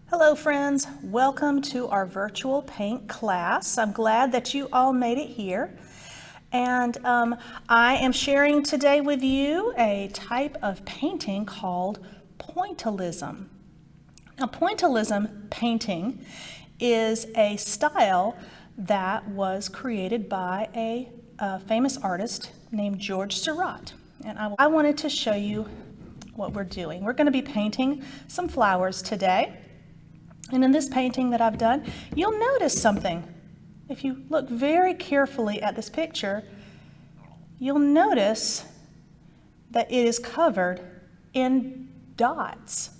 Hello friends, welcome to our virtual paint class. I'm glad that you all made it here. And I am sharing today with you a type of painting called pointillism. Now pointillism painting is a style that was created by a famous artist named George Seurat. And I wanted to show you what we're doing. We're going to be painting some flowers today. And in this painting that I've done, you'll notice something. If you look very carefully at this picture, you'll notice that it is covered in dots.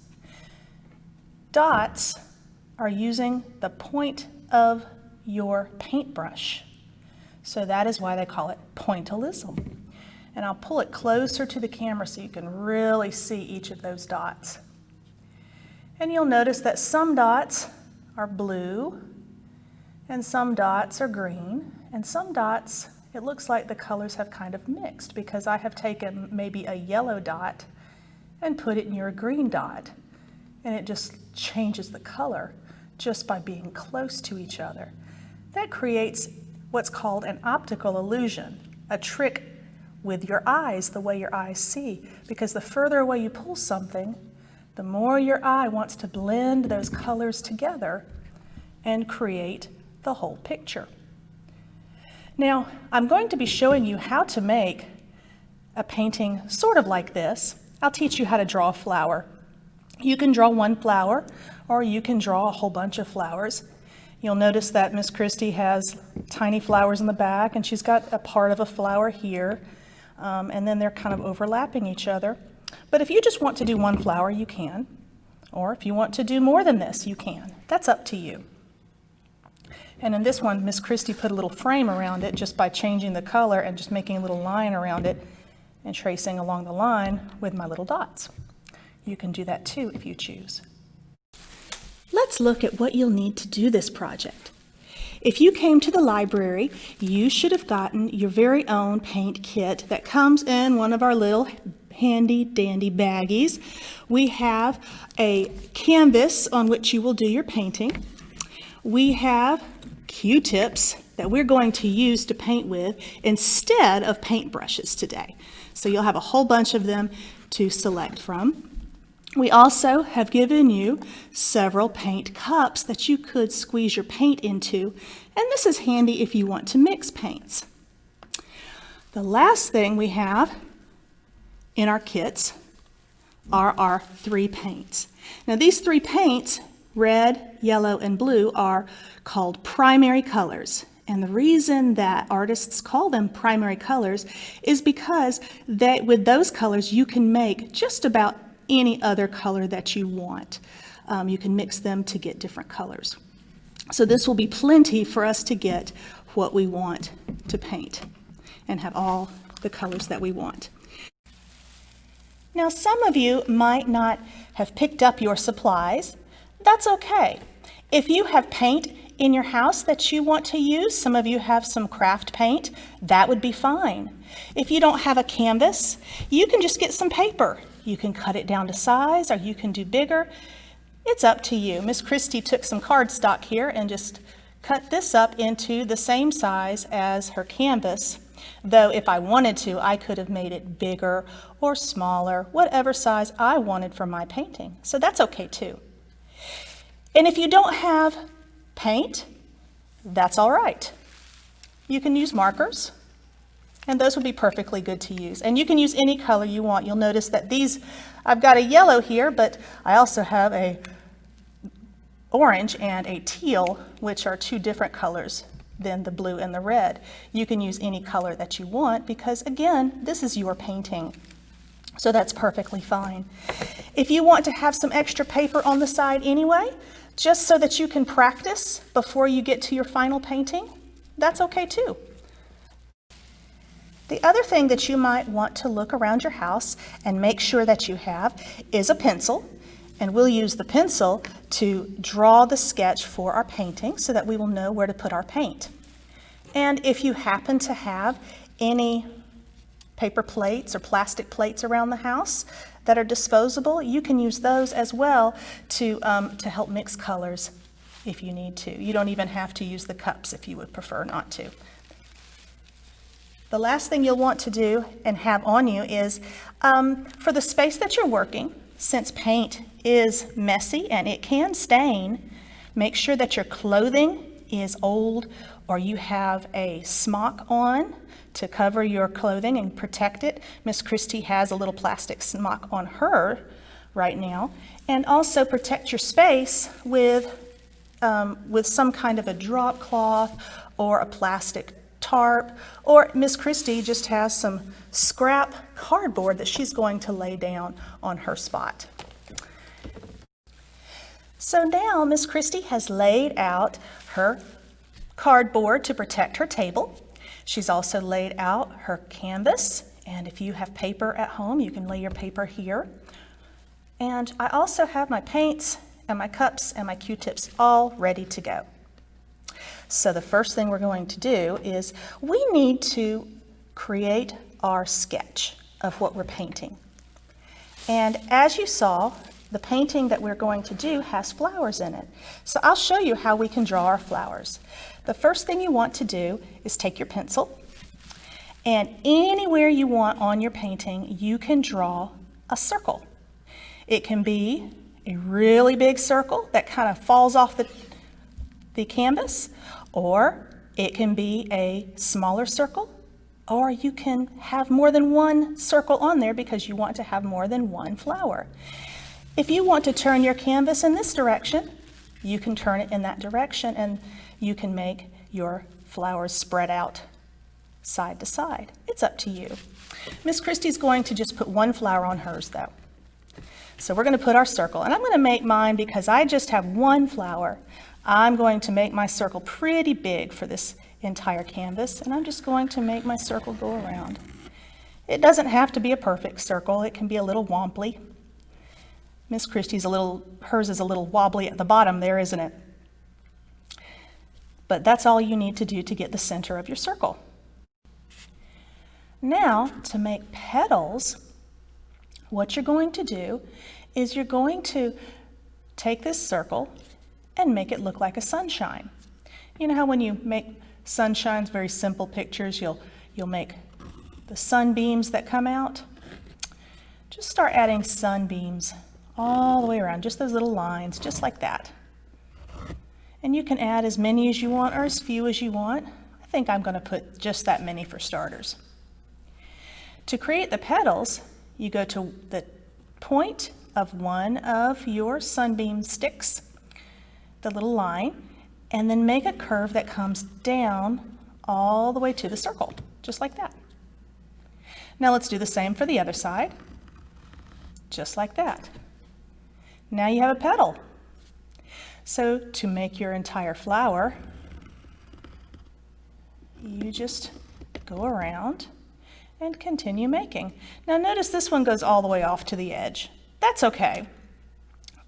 Dots are using the point of your paintbrush. So that is why they call it pointillism. And I'll pull it closer to the camera so you can really see each of those dots. And you'll notice that some dots are blue, and some dots are green, and some dots, it looks like the colors have kind of mixed because I have taken maybe a yellow dot and put it near a green dot. And it just changes the color just by being close to each other. That creates what's called an optical illusion, a trick with your eyes, the way your eyes see. Because the further away you pull something, the more your eye wants to blend those colors together and create the whole picture. Now, I'm going to be showing you how to make a painting sort of like this. I'll teach you how to draw a flower. You can draw one flower, or you can draw a whole bunch of flowers. You'll notice that Miss Kristy has tiny flowers in the back, and she's got a part of a flower here, and then they're kind of overlapping each other. But if you just want to do one flower, you can. Or if you want to do more than this, you can. That's up to you. And in this one, Miss Kristy put a little frame around it just by changing the color and just making a little line around it and tracing along the line with my little dots. You can do that too if you choose. Let's look at what you'll need to do this project. If you came to the library, you should have gotten your very own paint kit that comes in one of our little handy dandy baggies. We have a canvas on which you will do your painting. We have Q-tips that we're going to use to paint with instead of paintbrushes today. So you'll have a whole bunch of them to select from. We also have given you several paint cups that you could squeeze your paint into, and this is handy if you want to mix paints. The last thing we have in our kits are our 3 paints. Now these 3 paints, red, yellow, and blue, are called primary colors. And the reason that artists call them primary colors is because with those colors you can make just about any other color that you want. You can mix them to get different colors. So this will be plenty for us to get what we want to paint and have all the colors that we want. Now some of you might not have picked up your supplies. That's okay. If you have paint in your house that you want to use, some of you have some craft paint, that would be fine. If you don't have a canvas, you can just get some paper. You can cut it down to size, or you can do bigger. It's up to you. Miss Kristy took some cardstock here and just cut this up into the same size as her canvas. Though if I wanted to, I could have made it bigger or smaller, whatever size I wanted for my painting. So that's okay too. And if you don't have paint, that's all right. You can use markers, and those would be perfectly good to use. And you can use any color you want. You'll notice that I've got a yellow here, but I also have a orange and a teal, which are 2 different colors than the blue and the red. You can use any color that you want because, again, this is your painting. So that's perfectly fine. If you want to have some extra paper on the side anyway, just so that you can practice before you get to your final painting, that's okay too. The other thing that you might want to look around your house and make sure that you have is a pencil. And we'll use the pencil to draw the sketch for our painting so that we will know where to put our paint. And if you happen to have any paper plates or plastic plates around the house, that are disposable, you can use those as well to help mix colors if you need to. You don't even have to use the cups if you would prefer not to. The last thing you'll want to do and have on you is, for the space that you're working, since paint is messy and it can stain, make sure that your clothing is old or you have a smock on to cover your clothing and protect it. Miss Kristy has a little plastic smock on her right now. And also protect your space with some kind of a drop cloth or a plastic tarp, or Miss Kristy just has some scrap cardboard that she's going to lay down on her spot. So now Miss Kristy has laid out her cardboard to protect her table. She's also laid out her canvas, and if you have paper at home, you can lay your paper here. And I also have my paints and my cups and my Q-tips all ready to go. So the first thing we're going to do is we need to create our sketch of what we're painting. And as you saw, the painting that we're going to do has flowers in it. So I'll show you how we can draw our flowers. The first thing you want to do is take your pencil, and anywhere you want on your painting, you can draw a circle. It can be a really big circle that kind of falls off the canvas, or it can be a smaller circle, or you can have more than one circle on there because you want to have more than one flower. If you want to turn your canvas in this direction, you can turn it in that direction and you can make your flowers spread out side to side. It's up to you. Miss Kristy's going to just put one flower on hers though. So we're going to put our circle, and I'm going to make mine because I just have one flower. I'm going to make my circle pretty big for this entire canvas, and I'm just going to make my circle go around. It doesn't have to be a perfect circle. It can be a little wobbly. Miss Kristy's hers is a little wobbly at the bottom there, isn't it? But that's all you need to do to get the center of your circle. Now, to make petals, what you're going to do is you're going to take this circle and make it look like a sunshine. You know how when you make sunshines, very simple pictures, you'll make the sunbeams that come out? Just start adding sunbeams all the way around, just those little lines, just like that. And you can add as many as you want or as few as you want. I think I'm going to put just that many for starters. To create the petals, you go to the point of one of your sunbeam sticks, the little line, and then make a curve that comes down all the way to the circle, just like that. Now let's do the same for the other side, just like that. Now you have a petal. So to make your entire flower, you just go around and continue making. Now notice this one goes all the way off to the edge. That's okay.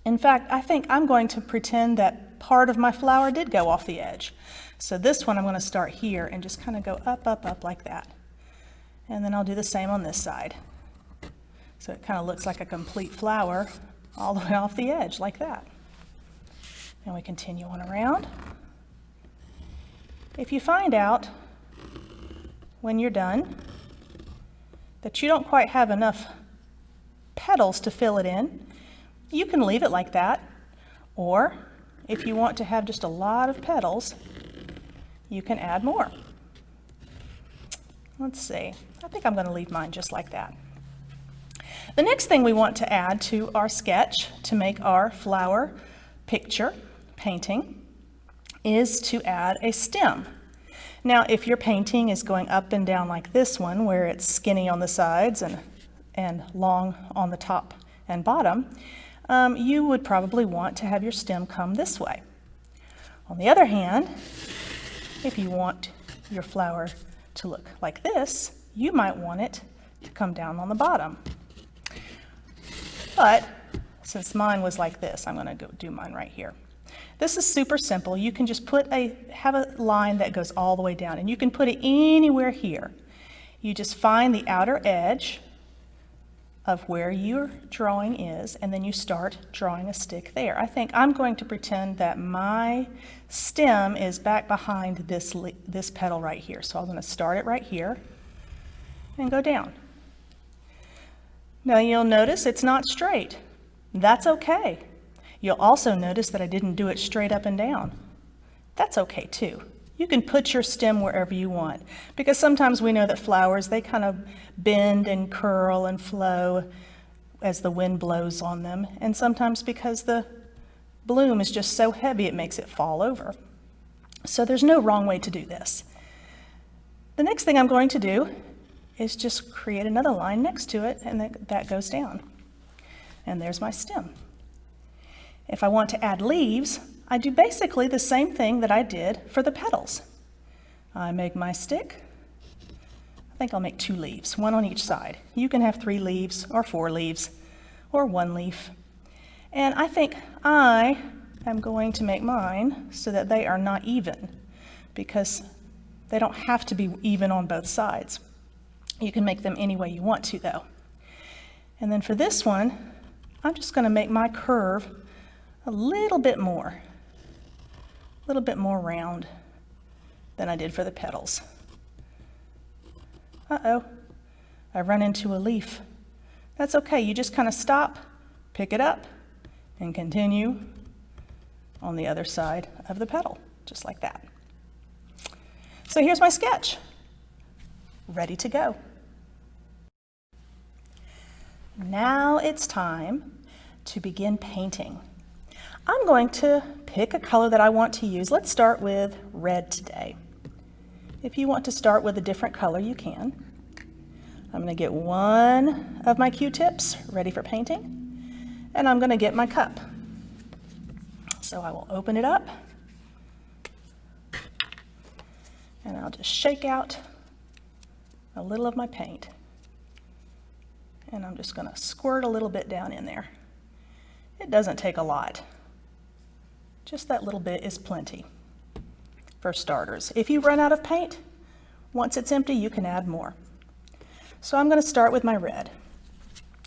In fact, I think I'm going to pretend that part of my flower did go off the edge. So this one I'm going to start here and just kind of go up, up, up like that. And then I'll do the same on this side. So it kind of looks like a complete flower all the way off the edge like that. And we continue on around. If you find out when you're done that you don't quite have enough petals to fill it in, you can leave it like that. Or if you want to have just a lot of petals, you can add more. Let's see, I think I'm going to leave mine just like that. The next thing we want to add to our sketch to make our flower picture painting is to add a stem. Now, if your painting is going up and down like this one, where it's skinny on the sides and long on the top and bottom, you would probably want to have your stem come this way. On the other hand, if you want your flower to look like this, you might want it to come down on the bottom. But since mine was like this, I'm going to go do mine right here. This is super simple. You can just have a line that goes all the way down, and you can put it anywhere here. You just find the outer edge of where your drawing is, and then you start drawing a stick there. I think I'm going to pretend that my stem is back behind this petal right here. So I'm going to start it right here and go down. Now you'll notice it's not straight. That's okay. You'll also notice that I didn't do it straight up and down. That's okay too. You can put your stem wherever you want, because sometimes we know that flowers, they kind of bend and curl and flow as the wind blows on them, and sometimes because the bloom is just so heavy it makes it fall over. So there's no wrong way to do this. The next thing I'm going to do is just create another line next to it, and that goes down. And there's my stem. If I want to add leaves, I do basically the same thing that I did for the petals. I make my stick. I think I'll make 2 leaves, 1 on each side. You can have 3 leaves or 4 leaves or 1 leaf. And I think I am going to make mine so that they are not even, because they don't have to be even on both sides. You can make them any way you want to though. And then for this one, I'm just going to make my curve a little bit more round than I did for the petals. Uh-oh, I run into a leaf. That's okay, you just kind of stop, pick it up, and continue on the other side of the petal, just like that. So here's my sketch, ready to go. Now it's time to begin painting. I'm going to pick a color that I want to use. Let's start with red today. If you want to start with a different color, you can. I'm going to get one of my Q-tips ready for painting, and I'm going to get my cup. So I will open it up, and I'll just shake out a little of my paint. And I'm just going to squirt a little bit down in there. It doesn't take a lot. Just that little bit is plenty for starters. If you run out of paint, once it's empty, you can add more. So I'm going to start with my red.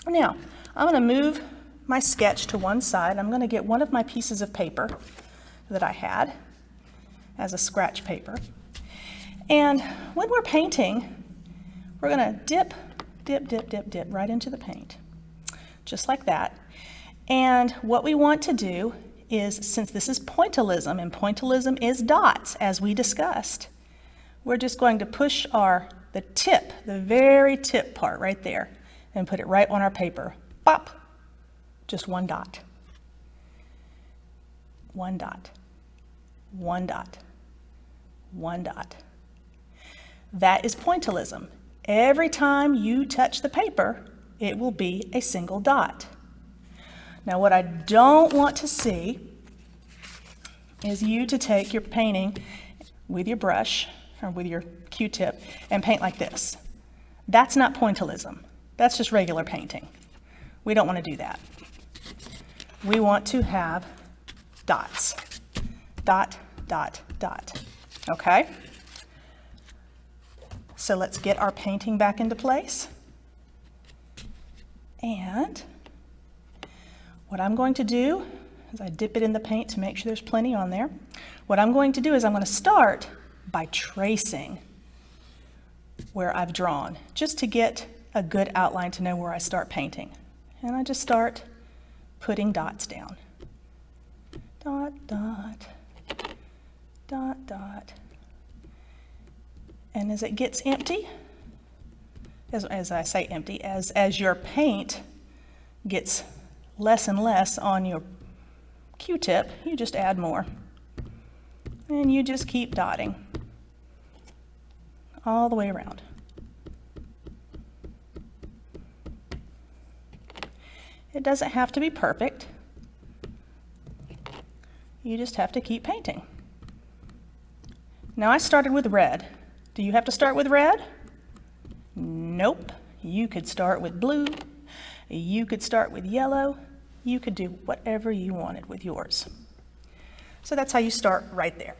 Now, I'm going to move my sketch to one side. I'm going to get one of my pieces of paper that I had as a scratch paper. And when we're painting, we're going to dip right into the paint, just like that. And what we want to do is, since this is pointillism, and pointillism is dots, as we discussed, we're just going to push the tip, the very tip part right there, and put it right on our paper. Pop! Just 1 dot. 1 dot. 1 dot. 1 dot. That is pointillism. Every time you touch the paper, it will be a single dot. Now what I don't want to see is you to take your painting with your brush or with your Q-tip and paint like this. That's not pointillism. That's just regular painting. We don't want to do that. We want to have dots. Dot, dot, dot. Okay? So let's get our painting back into place. And what I'm going to do is I dip it in the paint to make sure there's plenty on there. What I'm going to do is I'm going to start by tracing where I've drawn, just to get a good outline to know where I start painting. And I just start putting dots down. Dot, dot, dot, dot. And as it gets empty, as I say empty, as your paint gets less and less on your Q-tip, you just add more. And you just keep dotting all the way around. It doesn't have to be perfect. You just have to keep painting. Now I started with red. Do you have to start with red? Nope. You could start with blue. You could start with yellow. You could do whatever you wanted with yours. So that's how you start right there.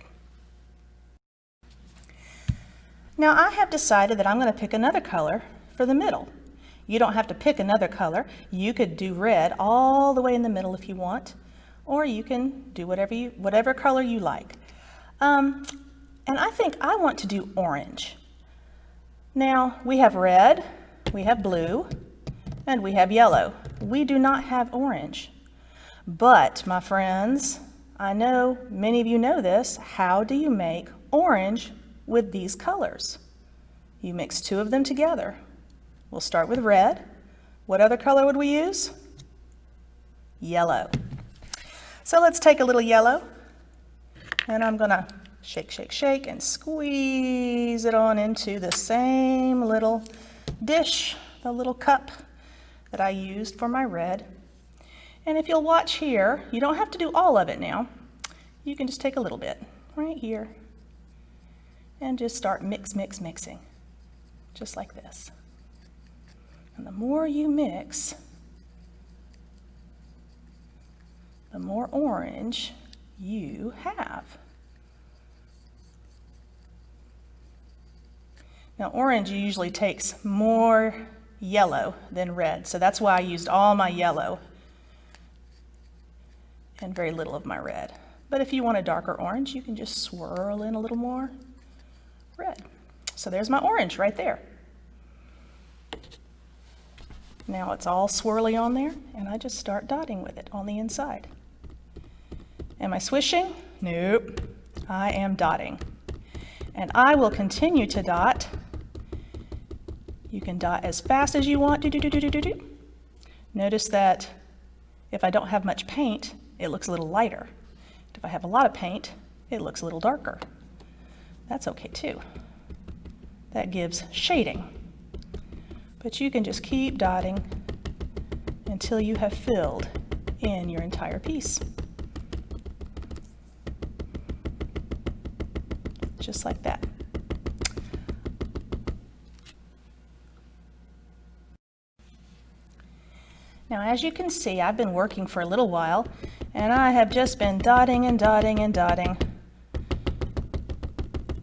Now I have decided that I'm going to pick another color for the middle. You don't have to pick another color. You could do red all the way in the middle if you want, or you can do whatever color you like. And I think I want to do orange. Now, we have red, we have blue, and we have yellow. We do not have orange. But, my friends, I know many of you know this. How do you make orange with these colors? You mix two of them together. We'll start with red. What other color would we use? Yellow. So let's take a little yellow, and I'm gonna shake, shake, shake, and squeeze it on into the same little dish, the little cup that I used for my red. And if you'll watch here, you don't have to do all of it now. You can just take a little bit right here and just start mixing, just like this. And the more you mix, the more orange you have. Now, orange usually takes more yellow than red, so that's why I used all my yellow and very little of my red. But if you want a darker orange, you can just swirl in a little more red. So there's my orange right there. Now it's all swirly on there, and I just start dotting with it on the inside. Am I swishing? Nope. I am dotting. And I will continue to dot. You can dot as fast as you want. Notice that if I don't have much paint, it looks a little lighter. If I have a lot of paint, it looks a little darker. That's okay too. That gives shading. But you can just keep dotting until you have filled in your entire piece. Just like that. Now, as you can see, I've been working for a little while, and I have just been dotting and dotting and dotting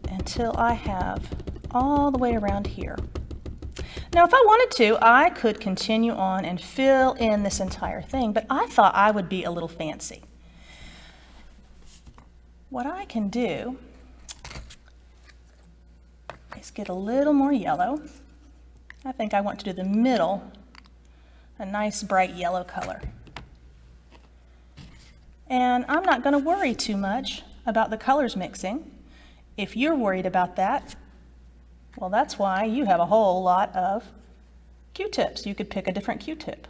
until I have all the way around here. Now, if I wanted to, I could continue on and fill in this entire thing, but I thought I would be a little fancy. What I can do is get a little more yellow. I think I want to do the middle, a nice bright yellow color. And I'm not going to worry too much about the colors mixing. If you're worried about that, well, that's why you have a whole lot of Q-tips. You could pick a different Q-tip.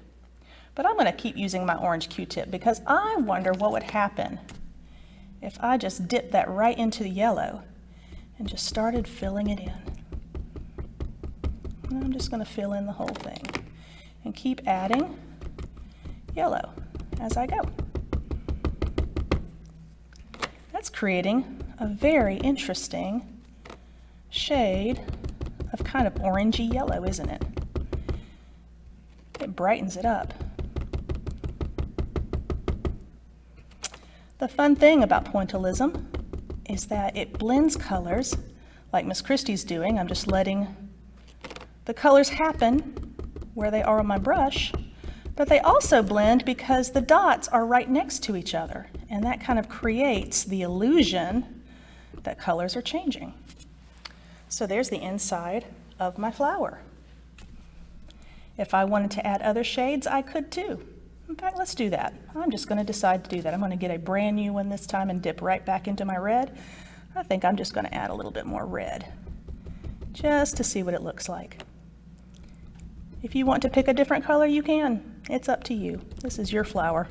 But I'm going to keep using my orange Q-tip because I wonder what would happen if I just dipped that right into the yellow and just started filling it in. And I'm just going to fill in the whole thing and keep adding yellow as I go. That's creating a very interesting shade of kind of orangey yellow, isn't it? It brightens it up. The fun thing about pointillism is that it blends colors like Miss Kristy's doing. I'm just letting the colors happen where they are on my brush, but they also blend because the dots are right next to each other, and that kind of creates the illusion that colors are changing. So there's the inside of my flower. If I wanted to add other shades, I could too. In fact, let's do that. I'm just going to decide to do that. I'm going to get a brand new one this time and dip right back into my red. I think I'm just going to add a little bit more red just to see what it looks like. If you want to pick a different color, you can. It's up to you. This is your flower.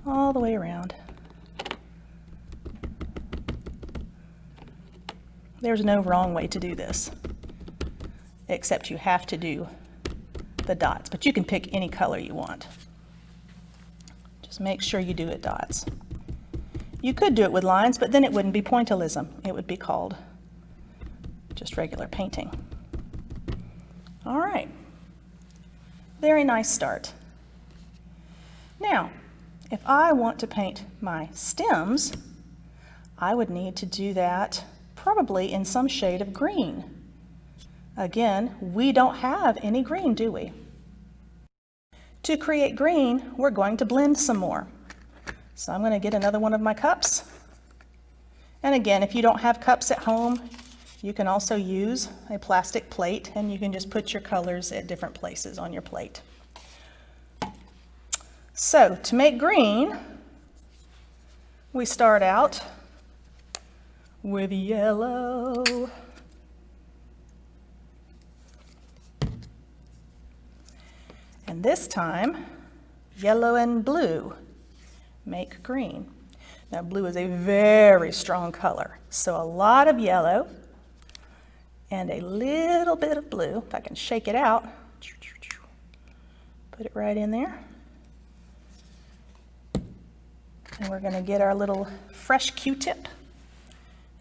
All the way around. There's no wrong way to do this, except you have to do the dots, but you can pick any color you want. Just make sure you do it dots. You could do it with lines, but then it wouldn't be pointillism. It would be called just regular painting. All right, very nice start. Now, if I want to paint my stems, I would need to do that probably in some shade of green. Again, we don't have any green, do we? To create green, we're going to blend some more. So I'm going to get another one of my cups. And again, if you don't have cups at home, you can also use a plastic plate, and you can just put your colors at different places on your plate. So to make green, we start out with yellow. And this time, yellow and blue make green. Now blue is a very strong color, so a lot of yellow and a little bit of blue. If I can shake it out, put it right in there. And we're going to get our little fresh Q-tip,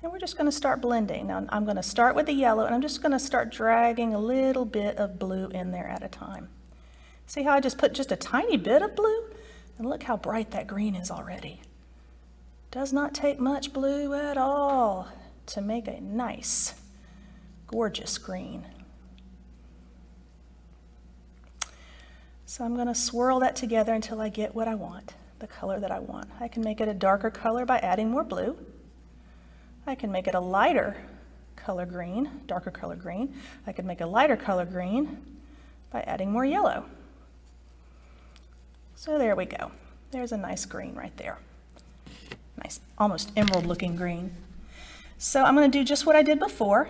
and we're just going to start blending. Now I'm going to start with the yellow, and I'm just going to start dragging a little bit of blue in there at a time. See how I just put just a tiny bit of blue? And look how bright that green is already. Does not take much blue at all to make a nice, gorgeous green. So I'm going to swirl that together until I get what I want, the color that I want. I can make it a darker color by adding more blue. I can make it a lighter color green, darker color green. I can make a lighter color green by adding more yellow. So there we go. There's a nice green right there. Nice, almost emerald looking green. So I'm going to do just what I did before,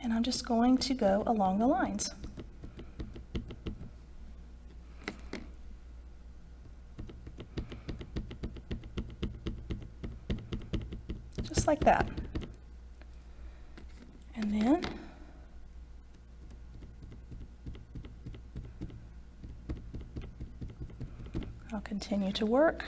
and I'm just going to go along the lines. Just like that. And then I'll continue to work.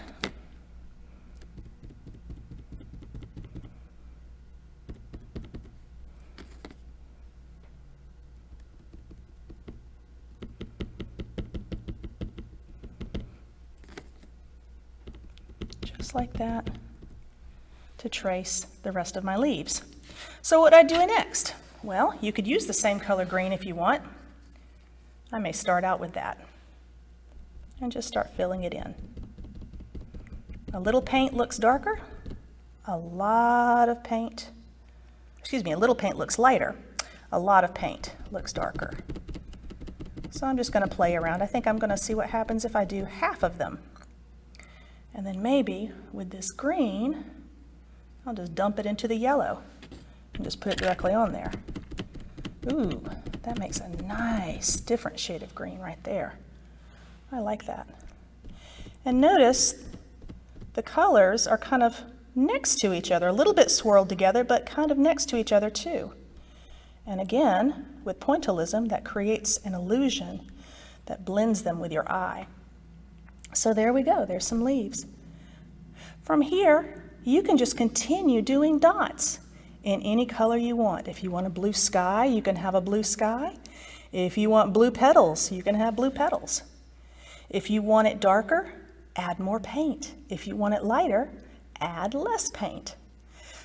Just like that, to trace the rest of my leaves. So what do I do next? Well, you could use the same color green if you want. I may start out with that and just start filling it in. A little paint looks darker. A little paint looks lighter. A lot of paint looks darker. So I'm just going to play around. I think I'm going to see what happens if I do half of them. And then maybe with this green, I'll just dump it into the yellow and just put it directly on there. Ooh, that makes a nice different shade of green right there. I like that. And notice the colors are kind of next to each other, a little bit swirled together, but kind of next to each other too. And again, with pointillism, that creates an illusion that blends them with your eye. So there we go, there's some leaves. From here, you can just continue doing dots in any color you want. If you want a blue sky, you can have a blue sky. If you want blue petals, you can have blue petals. If you want it darker, add more paint. If you want it lighter, add less paint.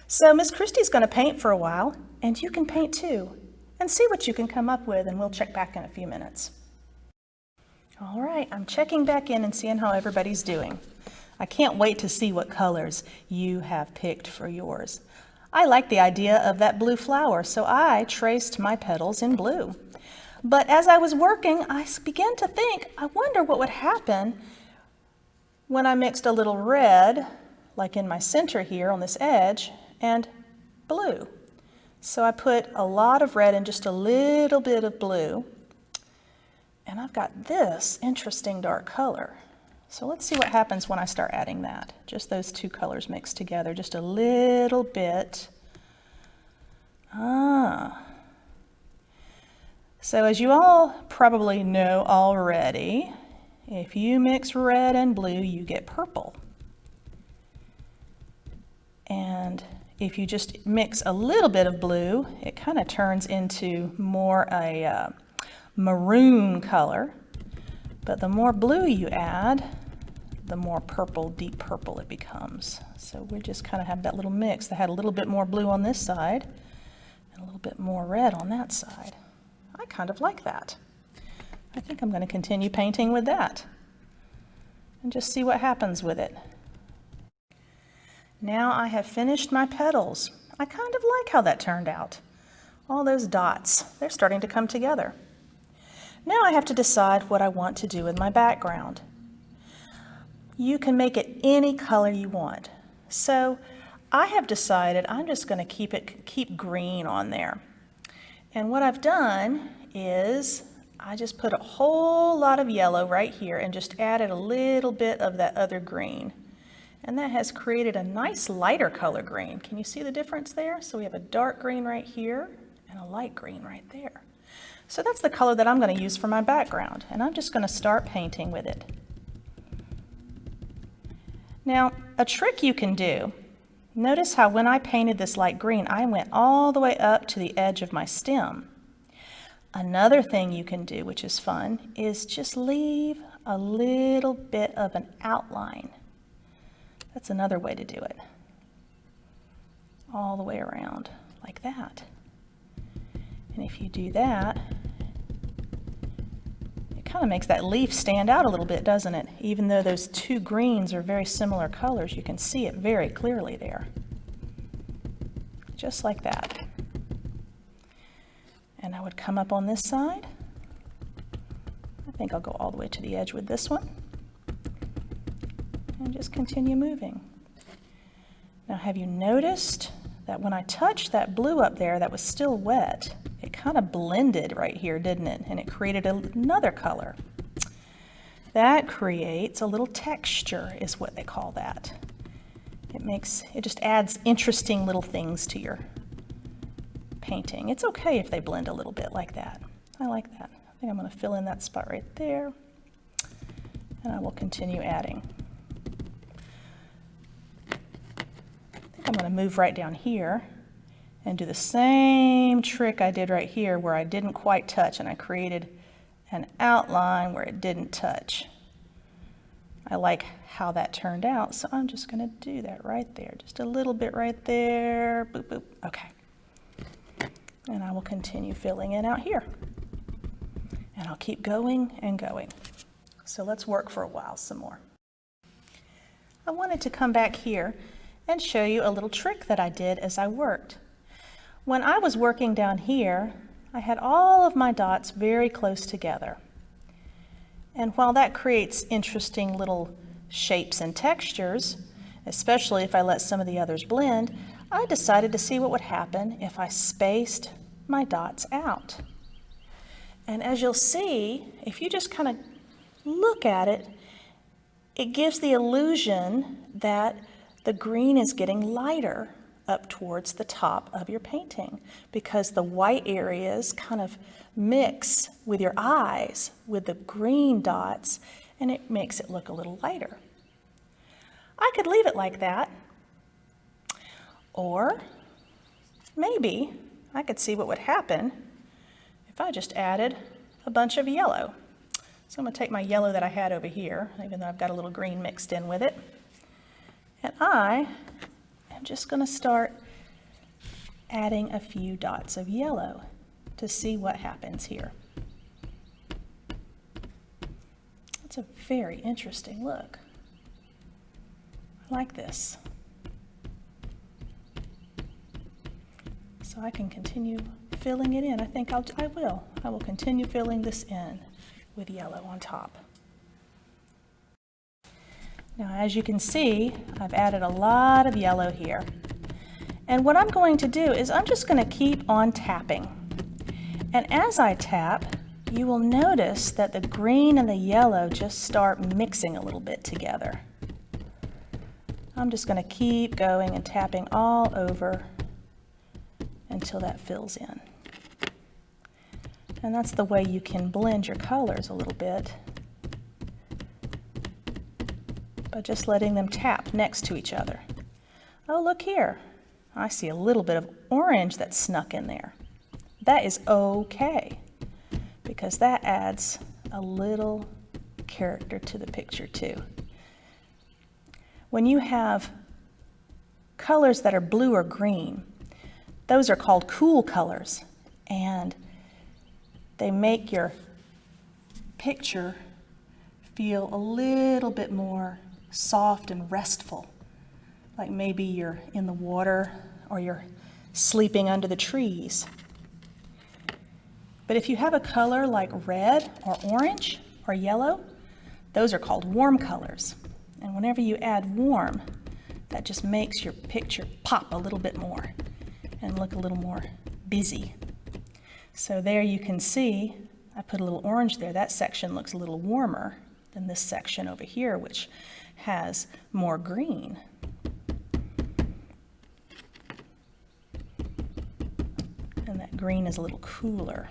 So Miss Kristy's going to paint for a while, and you can paint too, and see what you can come up with, and we'll check back in a few minutes. All right, I'm checking back in and seeing how everybody's doing. I can't wait to see what colors you have picked for yours. I like the idea of that blue flower, so I traced my petals in blue. But as I was working, I began to think, I wonder what would happen when I mixed a little red, like in my center here on this edge, and blue. So I put a lot of red and just a little bit of blue, and I've got this interesting dark color. So let's see what happens when I start adding that. Just those two colors mixed together, just a little bit. So as you all probably know already, if you mix red and blue, you get purple. And if you just mix a little bit of blue, it kind of turns into more a maroon color. But the more blue you add, the more purple, deep purple it becomes. So we just kind of have that little mix that had a little bit more blue on this side and a little bit more red on that side. kind of like that. I think I'm going to continue painting with that and just see what happens with it. Now I have finished my petals. I kind of like how that turned out. All those dots, they're starting to come together. Now I have to decide what I want to do with my background. You can make it any color you want. So I have decided I'm just going to keep green on there. And what I've done is I just put a whole lot of yellow right here and just added a little bit of that other green. And that has created a nice lighter color green. Can you see the difference there? So we have a dark green right here and a light green right there. So that's the color that I'm going to use for my background, and I'm just going to start painting with it. Now, a trick you can do, notice how when I painted this light green, I went all the way up to the edge of my stem. Another thing you can do, which is fun, is just leave a little bit of an outline. That's another way to do it. All the way around, like that. And if you do that, it kind of makes that leaf stand out a little bit, doesn't it? Even though those two greens are very similar colors, you can see it very clearly there. Just like that. And I would come up on this side. I think I'll go all the way to the edge with this one. And just continue moving. Now, have you noticed that when I touched that blue up there that was still wet, it kind of blended right here, didn't it? And it created another color. That creates a little texture, is what they call that. It just adds interesting little things to your painting. It's okay if they blend a little bit like that. I like that. I think I'm going to fill in that spot right there. And I will continue adding. I think I'm going to move right down here and do the same trick I did right here where I didn't quite touch, and I created an outline where it didn't touch. I like how that turned out, so I'm just going to do that right there. Just a little bit right there. Boop, boop. Okay. And I will continue filling it out here. And I'll keep going and going. So let's work for a while some more. I wanted to come back here and show you a little trick that I did as I worked. When I was working down here, I had all of my dots very close together. And while that creates interesting little shapes and textures, especially if I let some of the others blend, I decided to see what would happen if I spaced my dots out. And as you'll see, if you just kind of look at it, it gives the illusion that the green is getting lighter up towards the top of your painting because the white areas kind of mix with your eyes with the green dots, and it makes it look a little lighter. I could leave it like that, or maybe I could see what would happen if I just added a bunch of yellow. So I'm going to take my yellow that I had over here, even though I've got a little green mixed in with it, and I am just going to start adding a few dots of yellow to see what happens here. That's a very interesting look. I like this. So I can continue filling it in. I think I will continue filling this in with yellow on top. Now, as you can see, I've added a lot of yellow here. And what I'm going to do is I'm just going to keep on tapping. And as I tap, you will notice that the green and the yellow just start mixing a little bit together. I'm just going to keep going and tapping all over until that fills in. And that's the way you can blend your colors a little bit, by just letting them tap next to each other. Oh, look here. I see a little bit of orange that snuck in there. That is okay, because that adds a little character to the picture too. When you have colors that are blue or green, those are called cool colors, and they make your picture feel a little bit more soft and restful, like maybe you're in the water or you're sleeping under the trees. But if you have a color like red or orange or yellow, those are called warm colors. And whenever you add warm, that just makes your picture pop a little bit more and look a little more busy. So there you can see, I put a little orange there. That section looks a little warmer than this section over here, which has more green. And that green is a little cooler.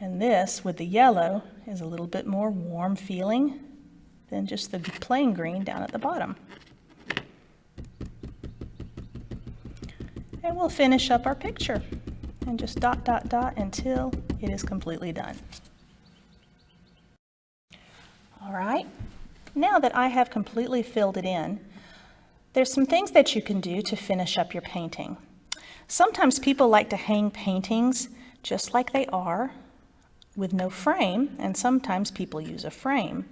And this, with the yellow, is a little bit more warm feeling than just the plain green down at the bottom. And we'll finish up our picture and just dot, dot, dot until it is completely done. All right, now that I have completely filled it in, there's some things that you can do to finish up your painting. Sometimes people like to hang paintings just like they are with no frame, and sometimes people use a frame.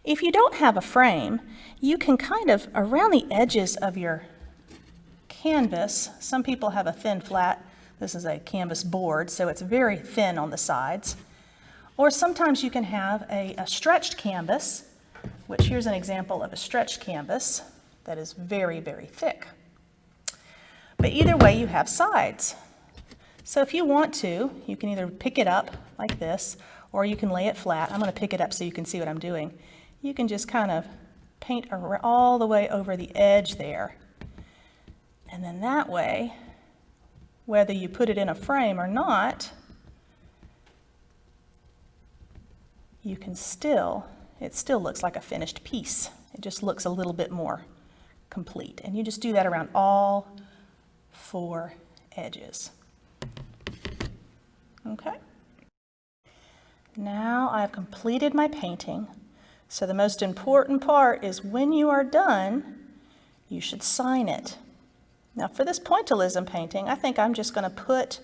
If you don't have a frame, you can kind of, around the edges of your canvas, some people have a thin flat, this is a canvas board, so it's very thin on the sides. Or sometimes you can have a stretched canvas, which here's an example of a stretched canvas that is very, very thick. But either way, you have sides. So if you want to, you can either pick it up like this, or you can lay it flat. I'm going to pick it up so you can see what I'm doing. You can just kind of paint all the way over the edge there. And then that way, whether you put it in a frame or not, you can still, it still looks like a finished piece. It just looks a little bit more complete. And you just do that around all 4 edges. Okay. Now I've completed my painting. So the most important part is when you are done, you should sign it. Now for this pointillism painting, I think I'm just going to put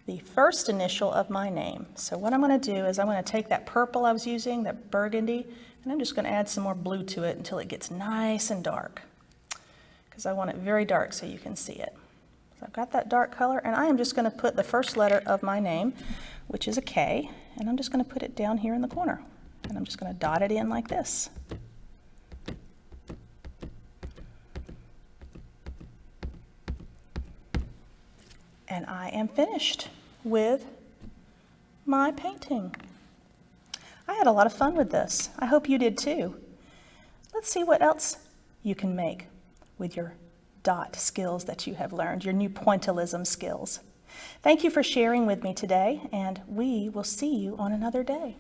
the first initial of my name. So what I'm going to do is I'm going to take that purple I was using, that burgundy, and I'm just going to add some more blue to it until it gets nice and dark, because I want it very dark so you can see it. So I've got that dark color, and I am just going to put the first letter of my name, which is a K, and I'm just going to put it down here in the corner. And I'm just going to dot it in like this. And I am finished with my painting. I had a lot of fun with this. I hope you did too. Let's see what else you can make with your dot skills that you have learned, your new pointillism skills. Thank you for sharing with me today, and we will see you on another day.